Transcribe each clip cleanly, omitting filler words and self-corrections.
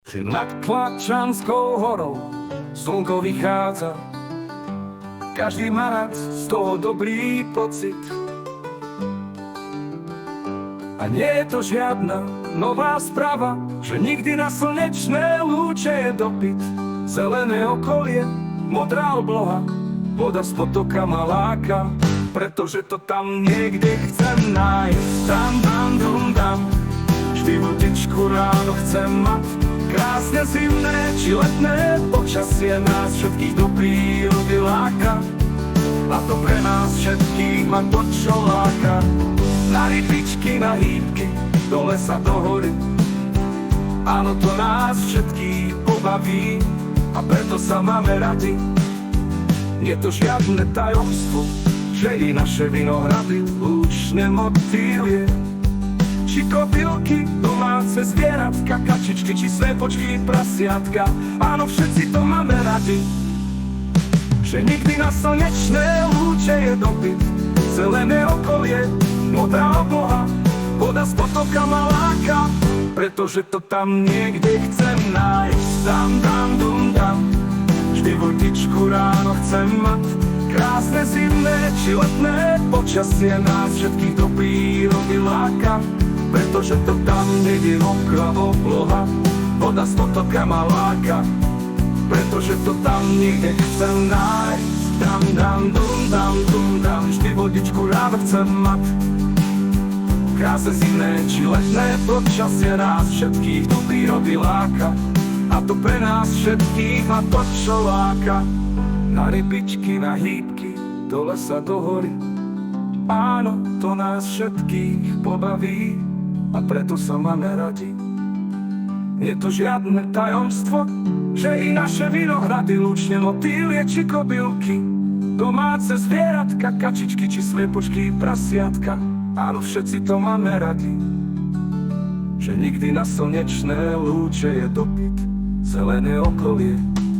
Nad Klačanskou horou slnko vychádza, každý má rád z toho dobrý pocit. A nie je to žiadna nová správa, že nikdy na slnečné lúče je dopyt. Zelené okolie, modrá obloha, voda z potoka ma láka, pretože to tam niekde chcem nájsť. Tam, tam, dum, dam, vždy vodičku ráno chcem mať. Krásne zimné či letné počasie nás všetkých do prírody láka. A to pre nás všetkých má to, čo láka. Na rybičky, na hýbky, do lesa, do hory. Áno, to nás všetkých pobaví, a preto sa máme radi. Nie to žiadne tajomstvo, že i naše vinohrady lúčne motýlie či kobylky, domáce zvieratka, kačičky či slepočky, prasiatka. Áno, všetci to máme radi, že nikdy na slnečné lúče je dopyt. Zelené okolie, modrá obloha, voda z potoka ma láka, pretože to tam niekde chcem nájsť. Tam, tam, dum, dam, vždy vodičku ráno chcem mať. Krásne zimné či letné počasie nás všetkých do prírody láka, pretože to tam niekde mokrá obloha, voda z potoka ma láka, pretože to tam niekde chcem nájsť. Dam, dam, dum, dam, vždy vodičku ráno chcem mať. Krásne zimné či letné počasie nás všetkých do prírody láka, a to pre nás všetkých má to, čo láka. Na rybičky, na hýbky, do lesa, do hory. Áno, to nás všetkých pobaví, a preto sa máme radi. Je to žiadne tajomstvo, že i naše vinohrady lúčne motýlie či kobylky, domáce zvieratka, kačičky či sliepočky, prasiatka. Áno, všetci to máme radi, že nikdy na slnečné lúče je dopyt. Zelené okolie,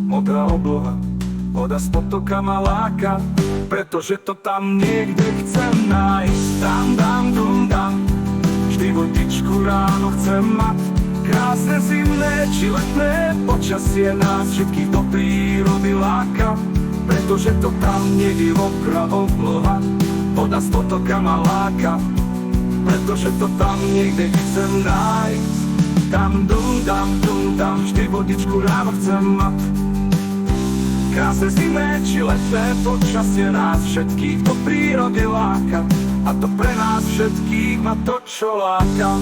modrá obloha, voda z potoka ma láka, pretože to tam niekde chcem nájsť. Tam, dam, dum, dam, vždy vodičku ráno chcem mať. Krásne zimné či letné počasie nás všetkých do prírody láka, pretože to tam niekde mokrá obloha, voda z potoka ma láka, pretože to tam niekde chcem nájsť. Tam, dum, dam, vždy vodičku ráno chcem mať. Krásne zimné či letné počasie nás všetkých do prírody láka, a to pre nás všetkých má to, čo láka.